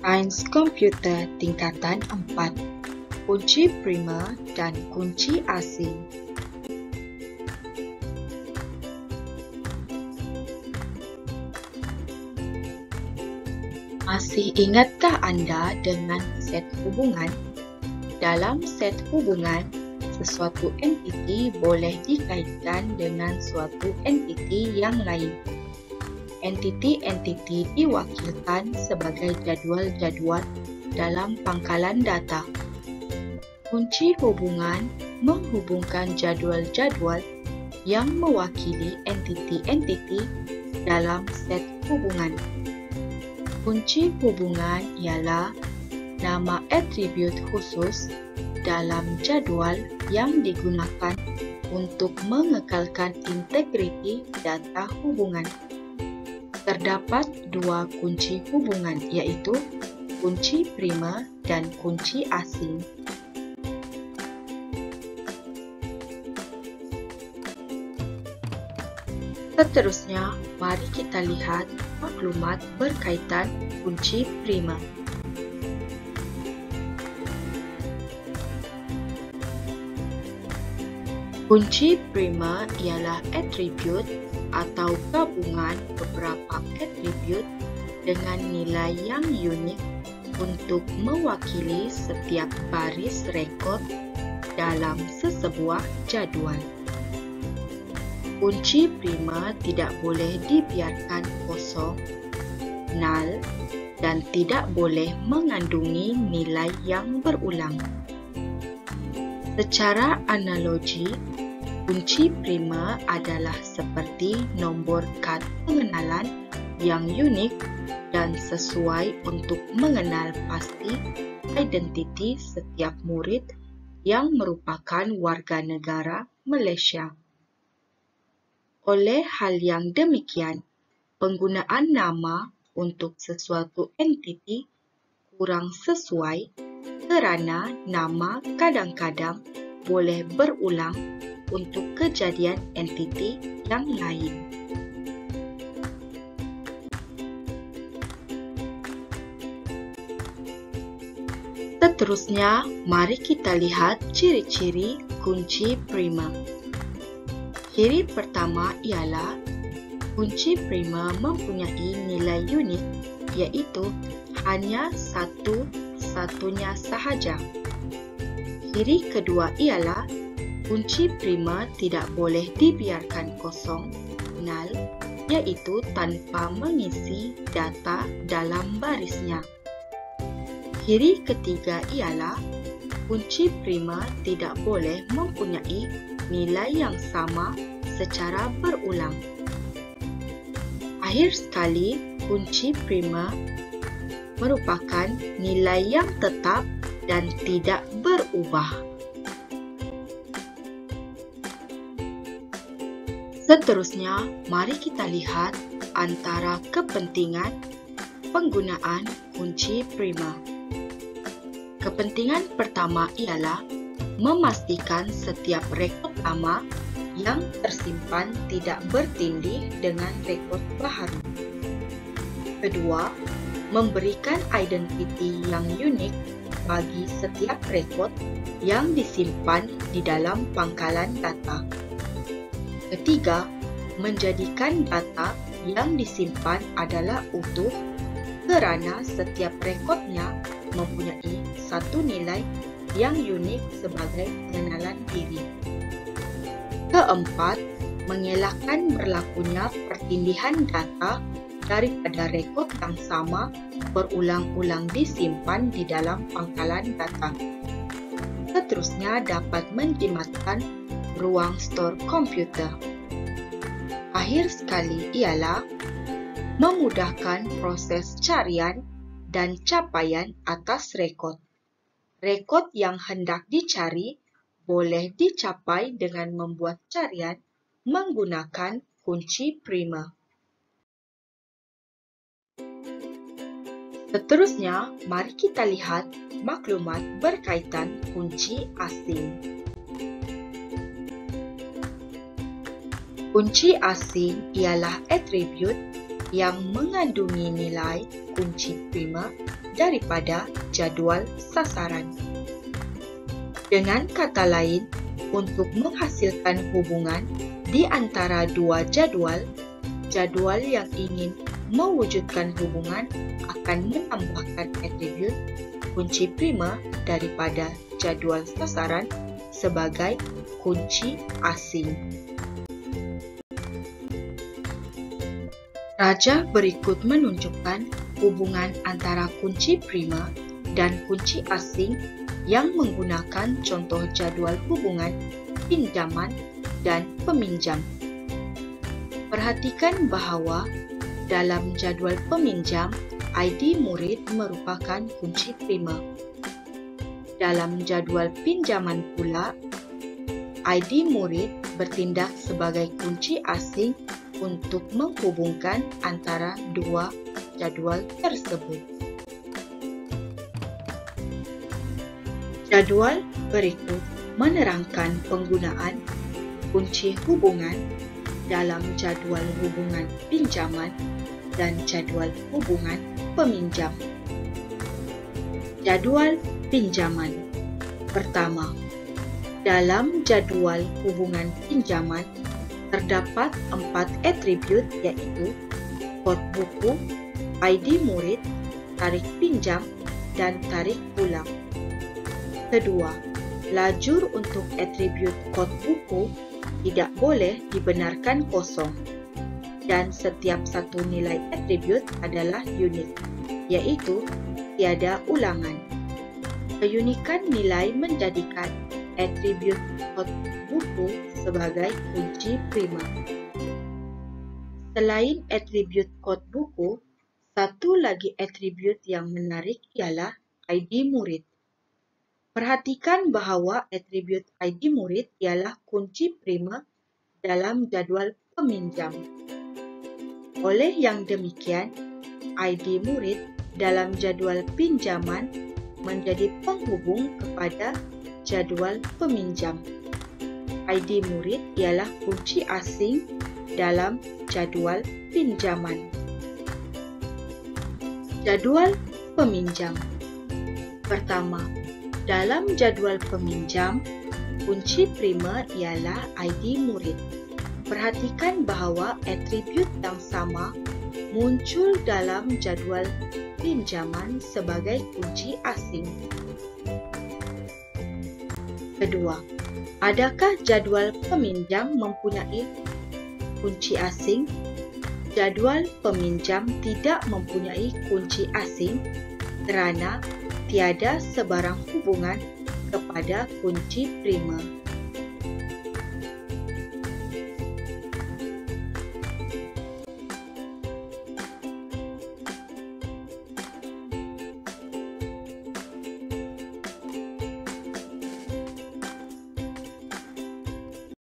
Sains Komputer Tingkatan 4, Kunci Primer dan Kunci Asing. Masih ingatkah Anda dengan set hubungan? Dalam set hubungan, sesuatu entiti boleh dikaitkan dengan suatu entiti yang lain. Entiti-entiti diwakilkan sebagai jadwal-jadwal dalam pangkalan data. Kunci hubungan menghubungkan jadwal-jadwal yang mewakili entiti-entiti dalam set hubungan. Kunci hubungan ialah nama atribut khusus dalam jadwal yang digunakan untuk mengekalkan integriti data hubungan. Terdapat dua kunci hubungan, yaitu kunci primer dan kunci asing. Seterusnya, mari kita lihat maklumat berkaitan kunci primer. Kunci primer ialah atribut atau gabungan beberapa atribut dengan nilai yang unik untuk mewakili setiap baris rekod dalam sesebuah jadwal. Kunci primer tidak boleh dibiarkan kosong, null, dan tidak boleh mengandungi nilai yang berulang. Secara analogi, kunci primer adalah seperti nombor kad pengenalan yang unik dan sesuai untuk mengenal pasti identiti setiap murid yang merupakan warga negara Malaysia. Oleh hal yang demikian, penggunaan nama untuk sesuatu entiti kurang sesuai kerana nama kadang-kadang boleh berulang untuk kejadian entiti yang lain. Seterusnya, mari kita lihat ciri-ciri kunci primer. Ciri pertama ialah kunci primer mempunyai nilai unik, iaitu hanya satu-satunya sahaja. Ciri kedua ialah kunci primer tidak boleh dibiarkan kosong, null, iaitu tanpa mengisi data dalam barisnya. Ciri ketiga ialah kunci primer tidak boleh mempunyai nilai yang sama secara berulang. Akhir sekali, kunci primer merupakan nilai yang tetap dan tidak berubah. Seterusnya, mari kita lihat antara kepentingan penggunaan kunci primer. Kepentingan pertama ialah memastikan setiap rekod lama yang tersimpan tidak bertindih dengan rekod baru. Kedua, memberikan identiti yang unik bagi setiap rekod yang disimpan di dalam pangkalan data. Ketiga, menjadikan data yang disimpan adalah utuh kerana setiap rekodnya mempunyai satu nilai yang unik sebagai pengenalan diri. Keempat, mengelakkan berlakunya pertindihan data daripada rekod yang sama berulang-ulang disimpan di dalam pangkalan data. Seterusnya dapat menjimatkan ruang stor komputer. Akhir sekali ialah memudahkan proses carian dan capaian atas rekod. Rekod yang hendak dicari boleh dicapai dengan membuat carian menggunakan kunci primer. Seterusnya, mari kita lihat maklumat berkaitan kunci asing. Kunci asing ialah atribut yang mengandungi nilai kunci primer daripada jadual sasaran. Dengan kata lain, untuk menghasilkan hubungan di antara dua jadual, jadual yang ingin mewujudkan hubungan akan menambahkan atribut kunci prima daripada jadual sasaran sebagai kunci asing. Raja berikut menunjukkan hubungan antara kunci prima dan kunci asing yang menggunakan contoh jadual hubungan pinjaman dan peminjam. Perhatikan bahawa dalam jadual peminjam, ID murid merupakan kunci prima. Dalam jadual pinjaman pula, ID murid bertindak sebagai kunci asing untuk menghubungkan antara dua jadual tersebut. Jadual berikut menerangkan penggunaan kunci hubungan dalam jadual hubungan pinjaman dan jadual hubungan peminjam. Jadwal pinjaman. Pertama, dalam jadwal hubungan pinjaman terdapat 4 atribut yaitu kod buku, ID murid, tarik pinjam, dan tarik pulang. Kedua, lajur untuk atribut kod buku tidak boleh dibenarkan kosong dan setiap satu nilai atribut adalah unik, yaitu tiada ulangan. Keunikan nilai menjadikan atribut kod buku sebagai kunci prima. Selain atribut kod buku, satu lagi atribut yang menarik ialah ID murid. Perhatikan bahawa atribut ID murid ialah kunci prima dalam jadual peminjam. Oleh yang demikian, ID murid dalam jadual pinjaman menjadi penghubung kepada jadual peminjam. ID murid ialah kunci asing dalam jadual pinjaman. Jadual peminjam. Pertama, dalam jadual peminjam, kunci prima ialah ID murid. Perhatikan bahawa atribut yang sama muncul dalam jadual pinjaman sebagai kunci asing. Kedua, adakah jadual peminjam mempunyai kunci asing? Jadual peminjam tidak mempunyai kunci asing kerana tiada sebarang hubungan kepada kunci prima.